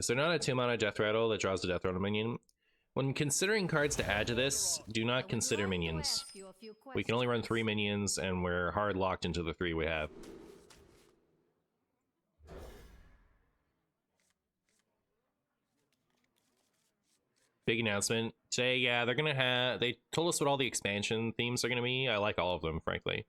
Is there not a 2-mana Death Rattle that draws the Death Rattle minion? When considering cards to add to this, do not consider minions. We can only run 3 minions, and we're hard locked into the 3 we have. Big announcement today. Yeah, they're gonna have. They told us what all the expansion themes are gonna be. I like all of them, frankly.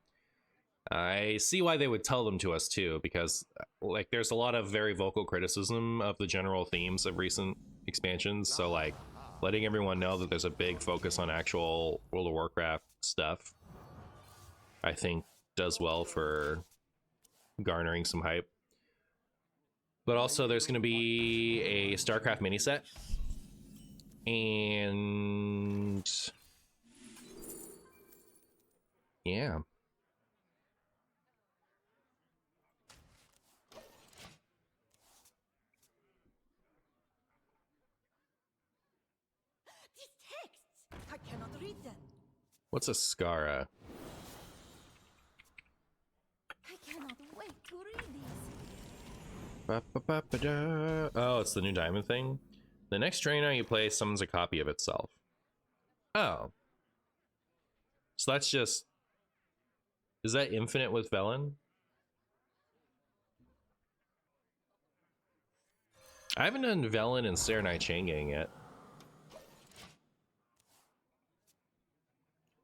I see why they would tell them to us too, because like there's a lot of very vocal criticism of the general themes of recent expansions. So like letting everyone know that there's a big focus on actual World of Warcraft stuff, I think does well for garnering some hype. But also there's going to be a StarCraft mini set, and yeah. What's a Skara? I cannot wait to read these. Ba, ba, ba, ba, da. Oh, it's the new diamond thing. The next trainer you play summons a copy of itself. Oh. So that's just... Is that infinite with Velen? I haven't done Velen and Serenite Chain Gang yet.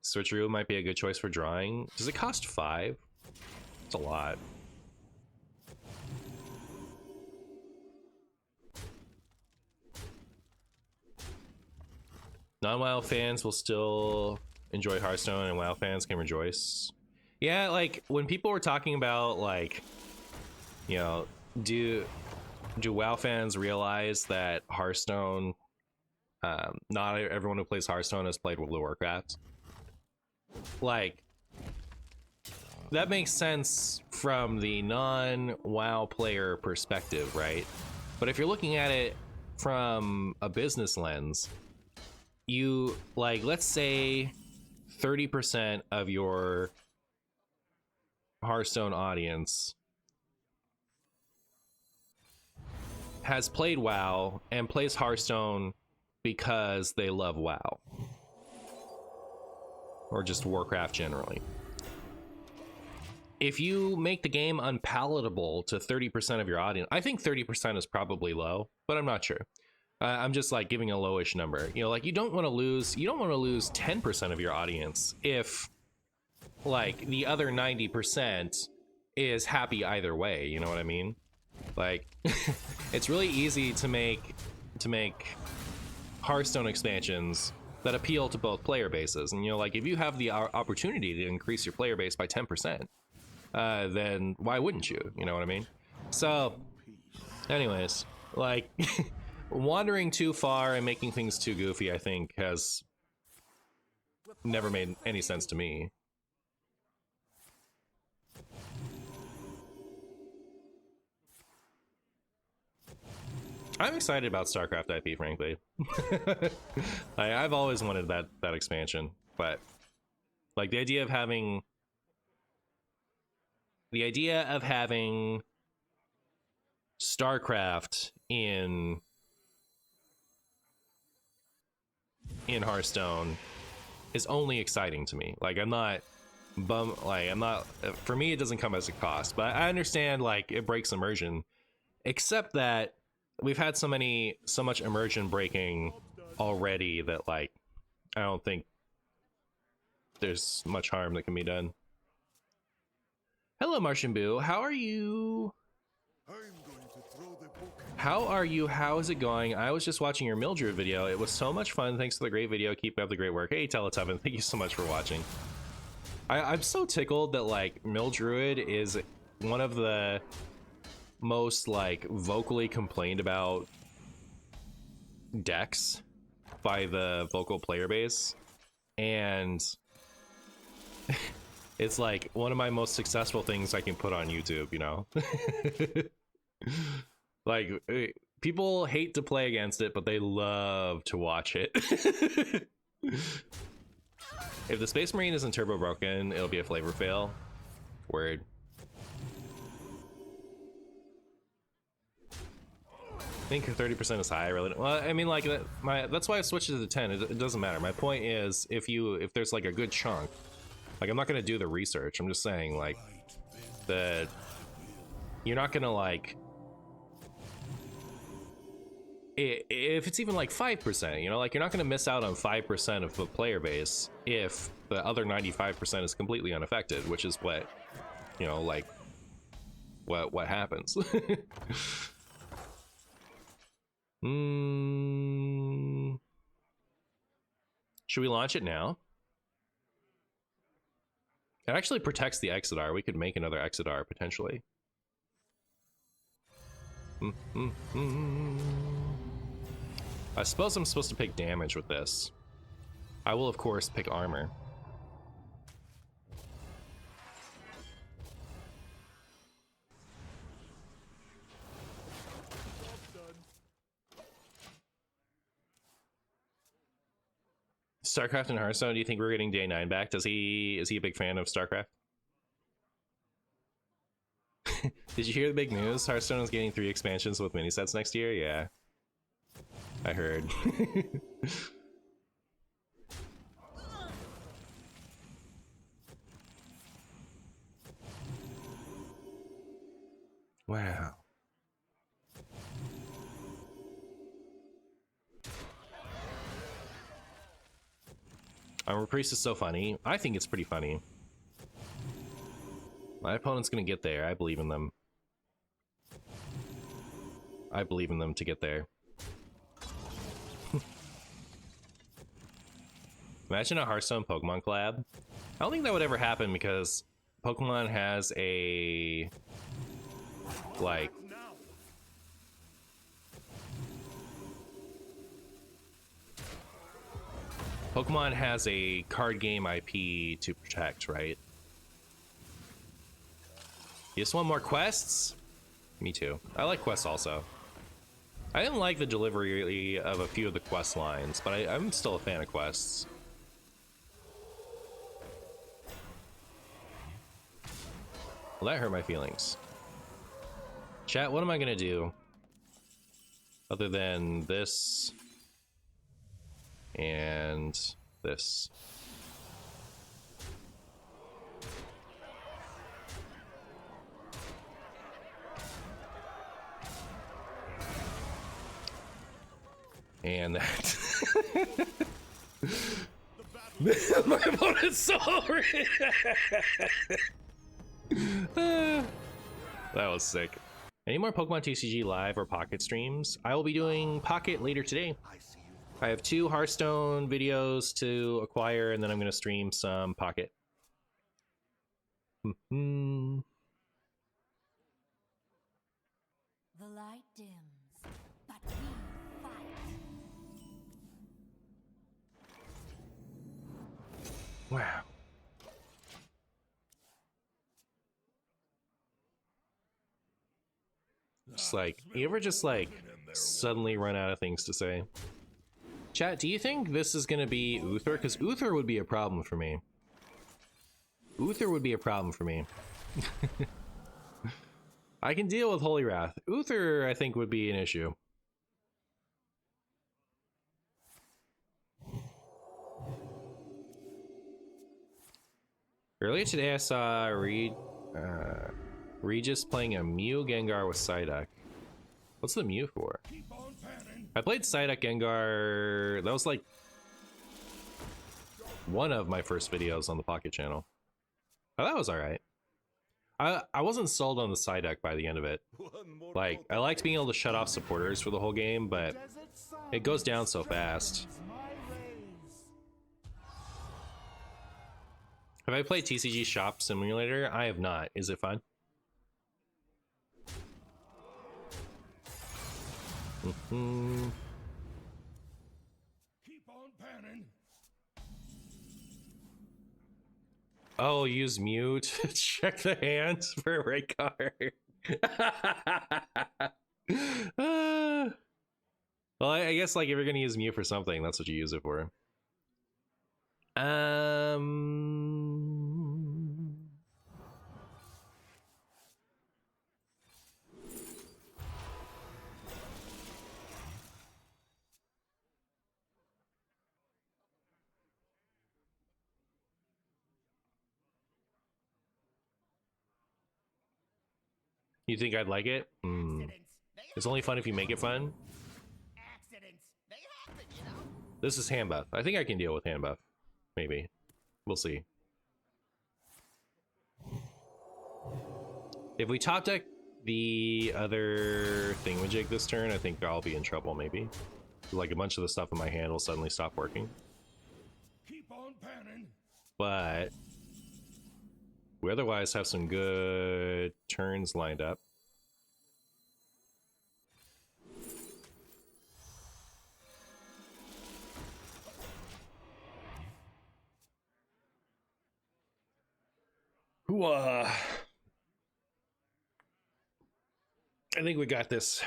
Switcheroo might be a good choice for drawing. Does it cost 5? It's a lot. Non-WoW fans will still enjoy Hearthstone, and WoW fans can rejoice. Yeah, like when people were talking about like, you know, do WoW fans realize that Hearthstone, not everyone who plays Hearthstone has played World of Warcraft? Like, that makes sense from the non-WoW player perspective, right? But if you're looking at it from a business lens, you, like, let's say 30% of your Hearthstone audience has played WoW and plays Hearthstone because they love WoW. Or just Warcraft generally. If you make the game unpalatable to 30% of your audience, I think 30% is probably low, but I'm not sure. I'm just like giving a lowish number. You know, like you don't want to lose 10% of your audience if like the other 90% is happy either way, you know what I mean? Like it's really easy to make Hearthstone expansions that appeal to both player bases. And you know, like if you have the opportunity to increase your player base by 10%, then why wouldn't you? You know what I mean? So anyways, like wandering too far and making things too goofy, I think has never made any sense to me. I'm excited about StarCraft IP, frankly. I've always wanted that expansion, but like the idea of having StarCraft in Hearthstone is only exciting to me. Like I'm not for me it doesn't come as a cost, but I understand like it breaks immersion, except that we've had so much immersion breaking already that like I don't think there's much harm that can be done. Hello, MartianBuu. How are you? How is it going? I was just watching your Mildred video. It was so much fun. Thanks for the great video. Keep up the great work. Hey, Teletubben, thank you so much for watching. I'm so tickled that like Mildred is one of the most like vocally complained about decks by the vocal player base, and it's like one of my most successful things I can put on YouTube, you know. Like people hate to play against it, but they love to watch it. If the Space Marine isn't turbo broken, it'll be a flavor fail. Word. think 30% is high. Really, well, I mean, like that's why I switched it to 10. It doesn't matter. My point is, if there's like a good chunk, like I'm not gonna do the research. I'm just saying like that you're not gonna like if it's even like 5%, you know, like you're not gonna miss out on 5% of the player base if the other 95% is completely unaffected, which is what, you know, like what happens. Should we launch it now? It actually protects the Exodar. We could make another Exodar potentially. I suppose I'm supposed to pick damage with this. I will of course pick armor. StarCraft and Hearthstone, do you think we're getting Day 9 back? Is he a big fan of StarCraft? Did you hear the big news? Hearthstone is getting 3 expansions with mini sets next year? Yeah. I heard. Wow. Armor Priest is so funny. I think it's pretty funny. My opponent's gonna get there. I believe in them. I believe in them to get there. Imagine a Hearthstone Pokemon collab. I don't think that would ever happen because Pokemon has a like Pokemon has a card game IP to protect, right? You just want more quests? Me too. I like quests also. I didn't like the delivery of a few of the quest lines, but I'm still a fan of quests. Well, that hurt my feelings. Chat, what am I gonna do? Other than this and this. And that. My opponent's so that was sick. Any more Pokemon TCG live or Pocket streams? I will be doing Pocket later today. I have 2 Hearthstone videos to acquire, and then I'm going to stream some Pocket. The light dims, but we fight. Wow. Just like, you ever just like suddenly run out of things to say? Chat, do you think this is going to be Uther? Because Uther would be a problem for me. Uther would be a problem for me. I can deal with Holy Wrath. Uther, I think, would be an issue. Earlier today, I saw Regis playing a Mew Gengar with Psyduck. What's the Mew for? I played Psyduck Gengar. That was like one of my first videos on the Pocket channel. Oh, that was alright. I wasn't sold on the Psyduck by the end of it. Like, I liked being able to shut off supporters for the whole game, but it goes down so fast. Have I played TCG Shop Simulator? I have not. Is it fun? Keep on panning. Oh, use Mew to check the hands for a right card. Well, I guess like if you're gonna use Mew for something, that's what you use it for. You think I'd like it? It's only fun if you make it fun. Accidents, they happen, you know. This is hand buff. I think I can deal with hand buff. Maybe. We'll see. If we top deck the other thingamajig this turn, I think I'll be in trouble, maybe. Like a bunch of the stuff in my hand will suddenly stop working. Keep on panning. But we otherwise have some good turns lined up. Hooah! I think we got this.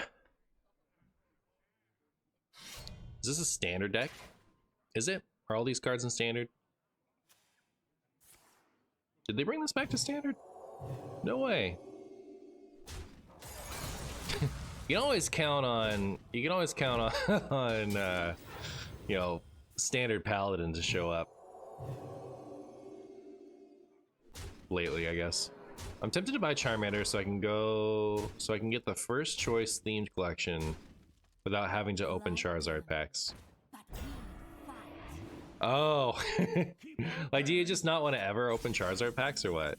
Is this a standard deck? Is it? Are all these cards in standard? Did they bring this back to standard? No way. You can always count on on you know, standard paladin to show up. Lately, I guess. I'm tempted to buy Charmander so I can get the first choice themed collection without having to open Charizard packs. But we fight. Oh, like, do you just not want to ever open Charizard packs or what?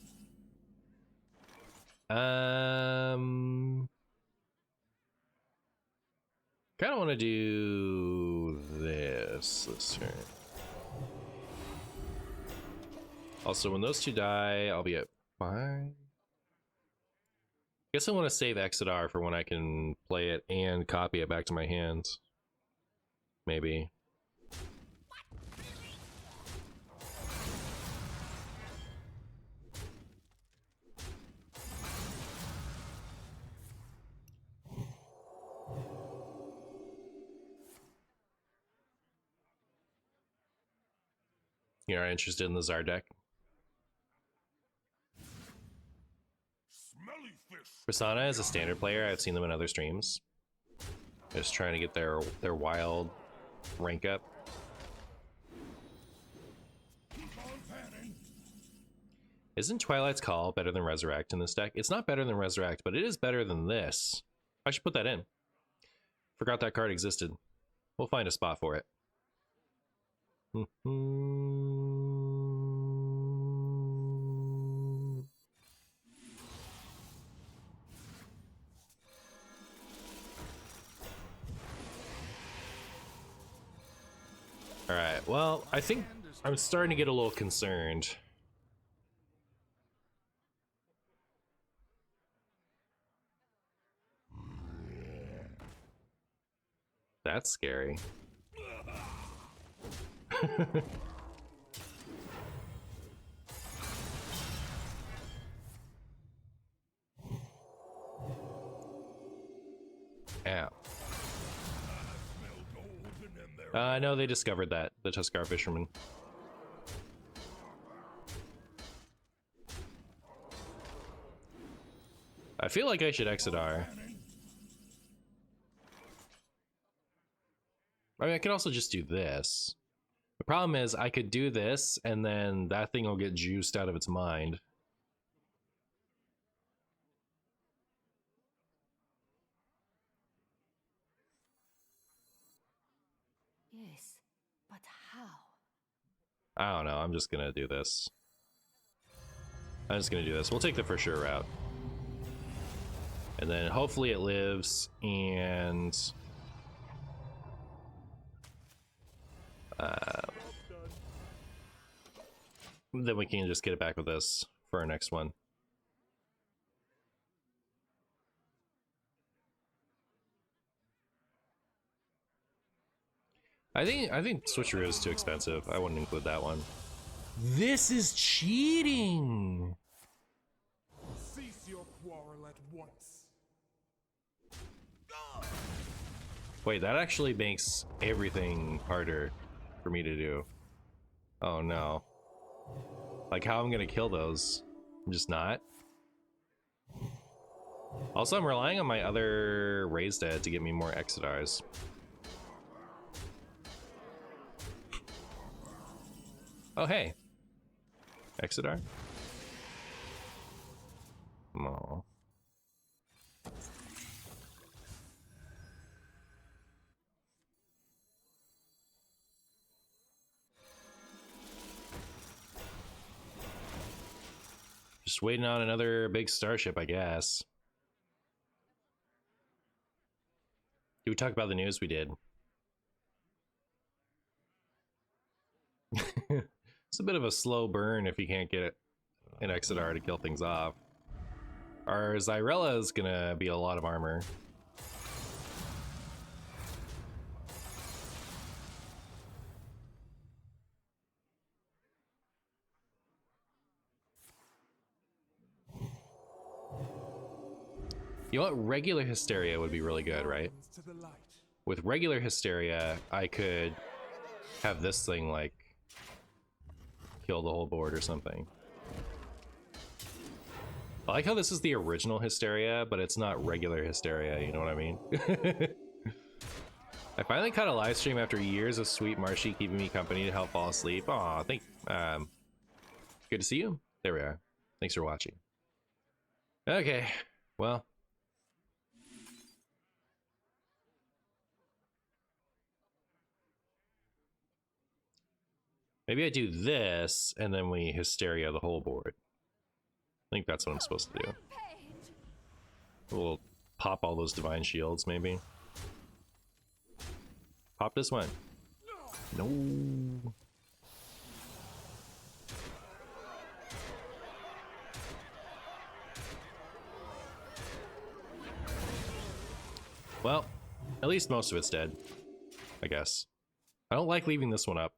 Kind of want to do this turn. Also, when those two die, I'll be at 5. Guess I want to save Exodar for when I can play it and copy it back to my hands. Maybe. You're not interested in the Zard deck? Smelly fish. Prasanna is a standard player. I've seen them in other streams. Just trying to get their wild rank up. Keep on panning. Isn't Twilight's Call better than Resurrect in this deck? It's not better than Resurrect, but it is better than this. I should put that in. Forgot that card existed. We'll find a spot for it. Alright, well, I think I'm starting to get a little concerned. That's scary. Ow. No, they discovered that, the Tuskar fisherman. I feel like I should Exodar. I mean, I could also just do this. The problem is I could do this and then that thing will get juiced out of its mind. Yes, but how? I don't know, I'm just gonna do this. I'm just gonna do this. We'll take the for sure route. And then hopefully it lives and then we can just get it back with this for our next one. I think Switcheroo is too expensive. I wouldn't include that one. This is cheating. Cease your quarrel at once. Wait, that actually makes everything harder for me to do. Oh no. Like how I'm gonna kill those. I'm just not. Also, I'm relying on my other Raised Dead to get me more Exodars. Oh hey. Exodar? Oh. Just waiting on another big starship, I guess. Did we talk about the news? We did. It's a bit of a slow burn if you can't get an Exodar to kill things off. Our Zyrella is gonna be a lot of armor. You know what? Regular Hysteria would be really good, right? To the light. With regular Hysteria, I could have this thing, like, kill the whole board or something. I like how this is the original Hysteria, but it's not regular Hysteria, you know what I mean? I finally caught a live stream after years of sweet Marshy keeping me company to help fall asleep. Aw, good to see you. There we are. Thanks for watching. Okay, well. Maybe I do this, and then we Hysteria the whole board. I think that's what I'm supposed to do. Rampage! We'll pop all those Divine Shields, maybe. Pop this one. No. Well, at least most of it's dead, I guess. I don't like leaving this one up.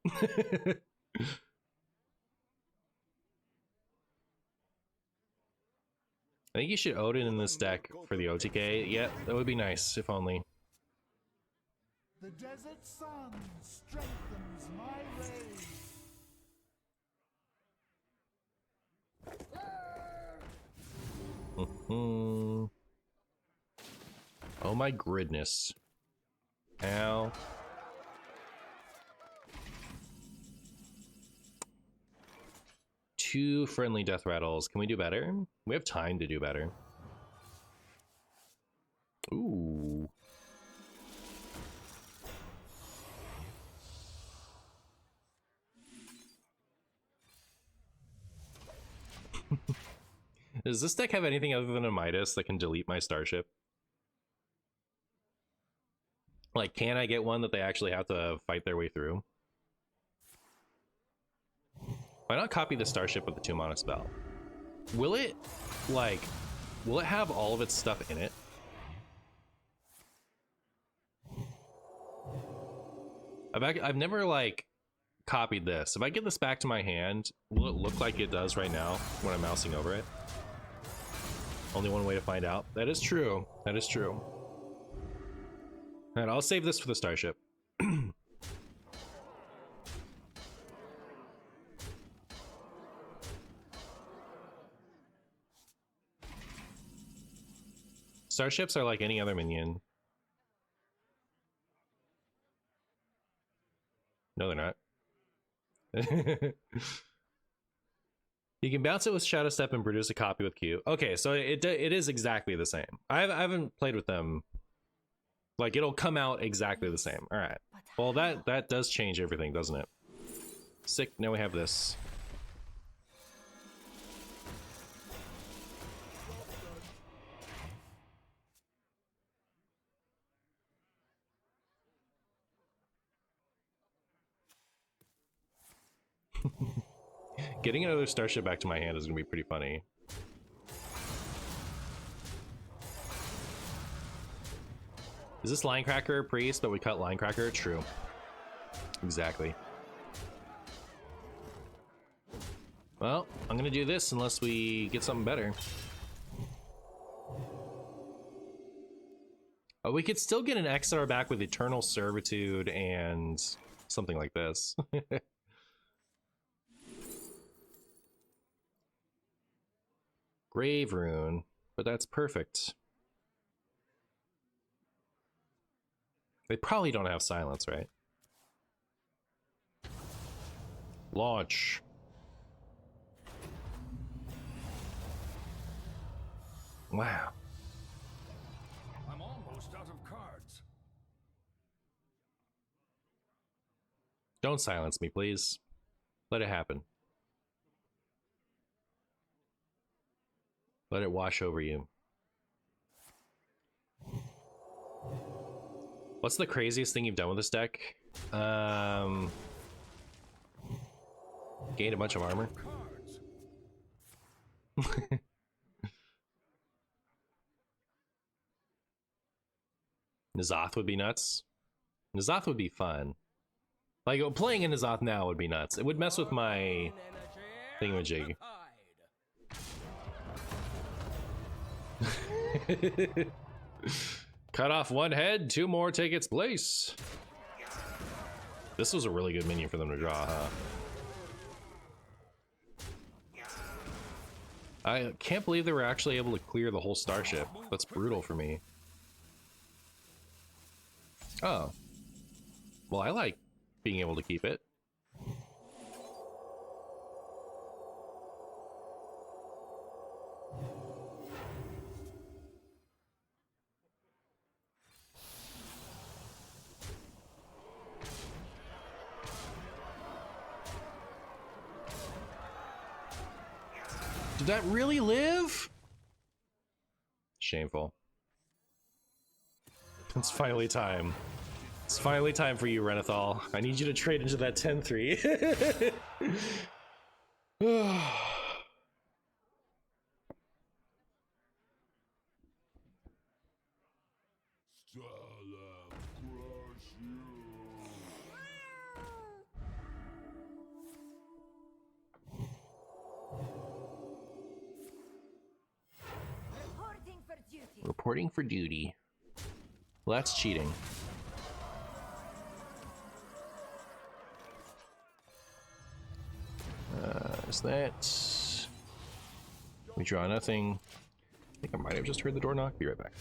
I think you should Odin in this deck for the OTK. Yeah, that would be nice, if only. The desert sun strengthens my rays. Oh my goodness. Ow. Two friendly death rattles. Can we do better? We have time to do better. Ooh. Does this deck have anything other than a Midas that can delete my Starship? Like, can I get one that they actually have to fight their way through? Why not copy the Starship with the 2-mana spell? Will it, like, will it have all of its stuff in it? I've never, like, copied this. If I get this back to my hand, will it look like it does right now when I'm mousing over it? Only one way to find out. That is true. That is true. Alright, I'll save this for the Starship. Starships are like any other minion. No, they're not. You can bounce it with Shadow Step and produce a copy with Q. Okay, so it is exactly the same. I haven't played with them. Like, it'll come out exactly the same. All right. Well, that does change everything, doesn't it? Sick. Now we have this. Getting another Starship back to my hand is gonna be pretty funny. Is this Linecracker Priest, but we cut Linecracker? True. Exactly. Well, I'm gonna do this unless we get something better. Oh, we could still get an XR back with Eternal Servitude and something like this. Grave Rune, but that's perfect. They probably don't have silence, right? Launch. Wow. I'm almost out of cards. Don't silence me, please. Let it happen. Let it wash over you. What's the craziest thing you've done with this deck? Gained a bunch of armor. N'Zoth would be nuts. N'Zoth would be fun. Like, playing in N'Zoth now would be nuts. It would mess with my thingamajig. Cut off one head, 2 more take its place. This was a really good minion for them to draw, huh? I can't believe they were actually able to clear the whole starship. That's brutal for me. Oh. Well, I like being able to keep it. Did that really live? Shameful. It's finally time. It's finally time for you, Renethal. I need you to trade into that 10-3. Reporting for duty. Well, that's cheating. Is that... We draw nothing. I think I might have just heard the door knock. Be right back.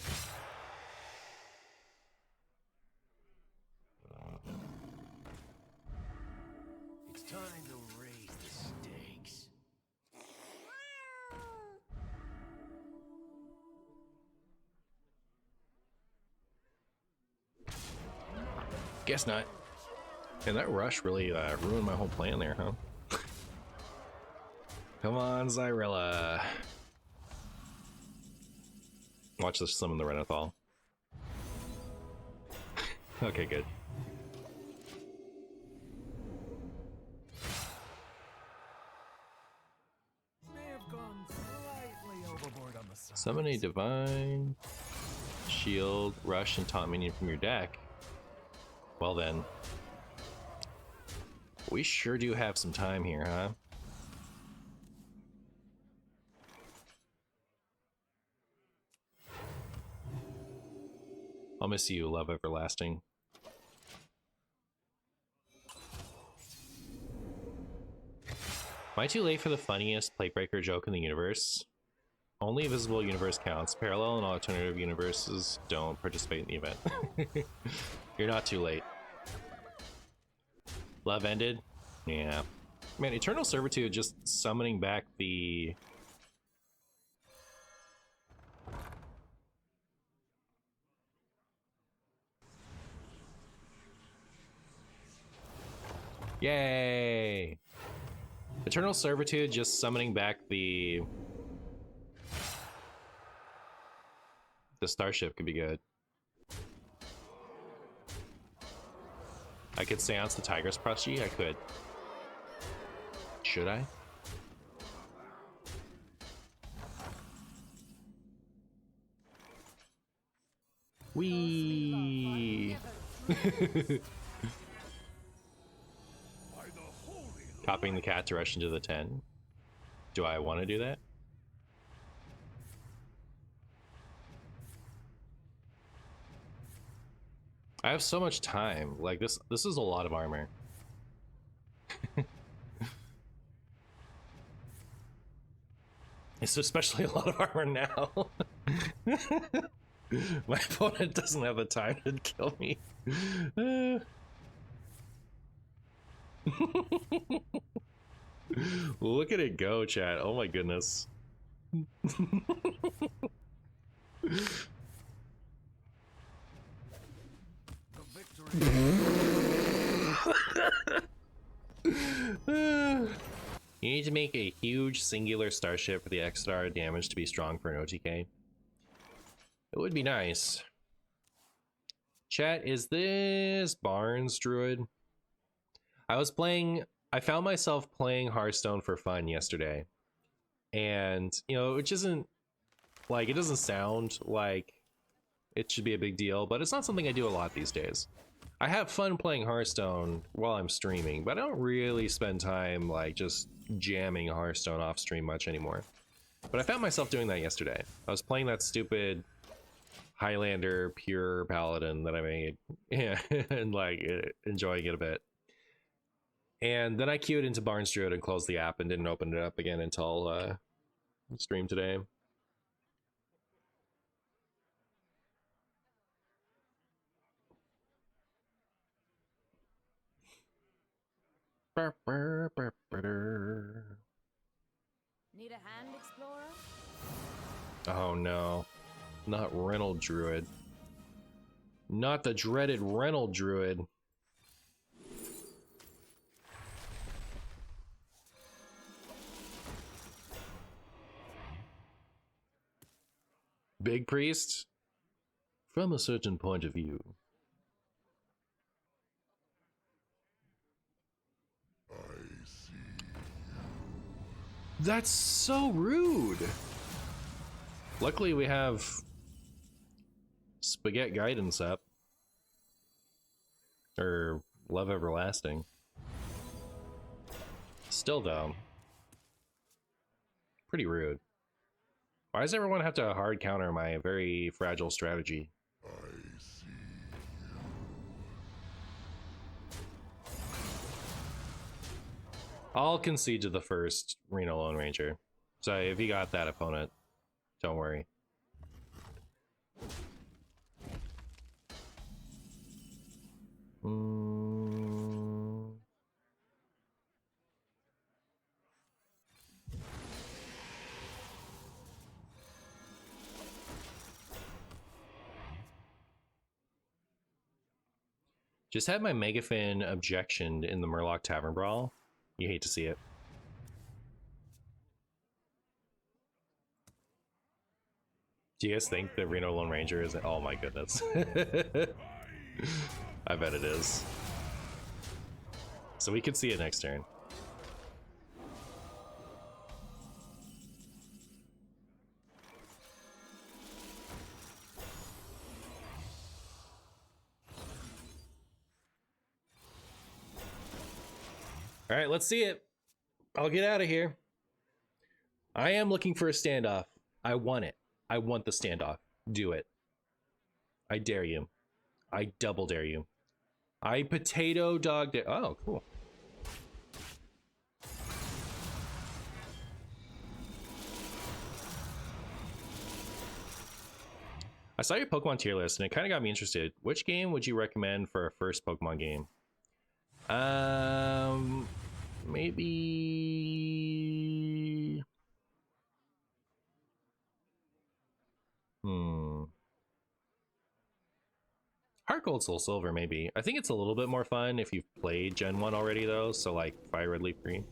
It's time to raise the stakes. Guess not. And that rush really ruined my whole plan there, huh? Come on, Zyrella. Watch this summon the Renethal. Okay, good. May have gone slightly overboard on the side. Summon a divine shield, rush, and taunt minion from your deck. Well then. We sure do have some time here, huh? I'll miss you, love everlasting. Am I too late for the funniest plate breaker joke in the universe? Only visible universe counts. Parallel and alternative universes don't participate in the event. You're not too late. Love ended? Yeah. Man, Eternal Servitude just summoning back the... Yay! Eternal Servitude just summoning back the starship could be good. I could seance the Tigress Plushie? I could. Should I? Wee. Copying the cat to rush into the 10. Do I want to do that? I have so much time. Like this is a lot of armor. It's especially a lot of armor now. My opponent doesn't have the time to kill me. Look at it go, chat. Oh my goodness. You need to make a huge singular starship for the X-Star damage to be strong for an OTK. It would be nice. Chat, is this Barnes Druid? I found myself playing Hearthstone for fun yesterday. And, you know, which isn't, like, it doesn't sound like it should be a big deal, but it's not something I do a lot these days. I have fun playing Hearthstone while I'm streaming, but I don't really spend time, like, just jamming Hearthstone off stream much anymore. But I found myself doing that yesterday. I was playing that stupid Highlander pure paladin that I made, yeah, and like enjoying it a bit. And then I queued into Barnes Druid and closed the app and didn't open it up again until stream today. Need a hand, explorer? Oh no, not Rental Druid. Not the dreaded Rental Druid. Big Priest? From a certain point of view. I see. That's so rude. Luckily we have Spaghetti Guidance up. Or Love Everlasting. Still though, pretty rude. Why does everyone have to hard counter my very fragile strategy? I see. I'll concede to the first Reno Lone Ranger. So if you got that opponent, don't worry. Just had my Megafin objectioned in the Murloc Tavern Brawl. You hate to see it. Do you guys think that Reno Lone Ranger is... Oh my goodness. I bet it is. So we could see it next turn. All right, let's see it. I'll get out of here. I am looking for a standoff. I want it. I want the standoff. Do it. I dare you. I double dare you. I potato dog dare. Oh, cool. I saw your Pokemon tier list and it kind of got me interested. Which game would you recommend for a first Pokemon game? Maybe... Heart Gold, Soul Silver, maybe. I think it's a little bit more fun if you've played Gen 1 already, though, so like Fire Red Leaf Green.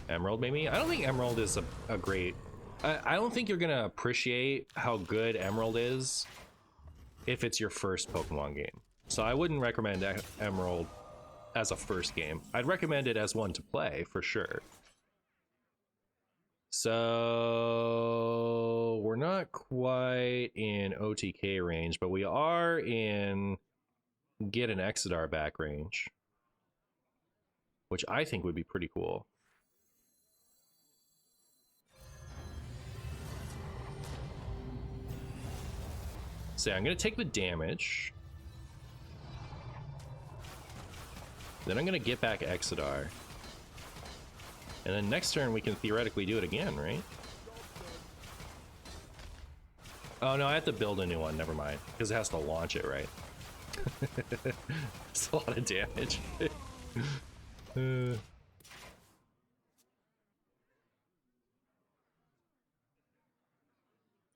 Emerald, maybe? I don't think Emerald is a great... I don't think you're gonna appreciate how good Emerald is if it's your first Pokemon game. So I wouldn't recommend Emerald as a first game. I'd recommend it as one to play, for sure. So we're not quite in OTK range, but we are in get an Exodar back range, which I think would be pretty cool. So I'm going to take the damage. Then I'm going to get back Exodar. And then next turn we can theoretically do it again, right? Oh no, I have to build a new one, never mind. Because it has to launch it, right? It's a lot of damage.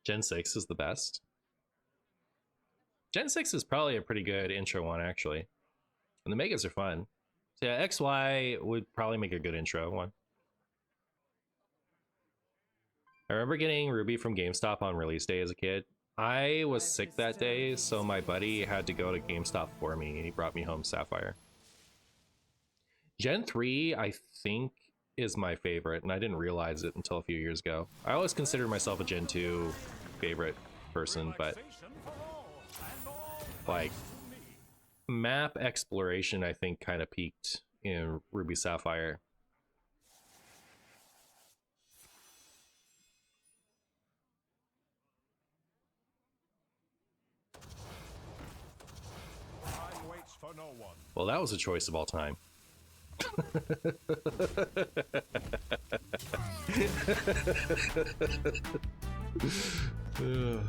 Gen 6 is the best. Gen 6 is probably a pretty good intro one, actually. And the Megas are fun. So yeah, XY would probably make a good intro one. I remember getting Ruby from GameStop on release day as a kid. I was sick that day, so my buddy had to go to GameStop for me, and he brought me home Sapphire. Gen 3, I think, is my favorite, and I didn't realize it until a few years ago. I always considered myself a Gen 2 favorite person, but like map exploration, I think, kind of peaked in Ruby Sapphire. Time waits for no one. Well, that was a choice of all time. Ugh.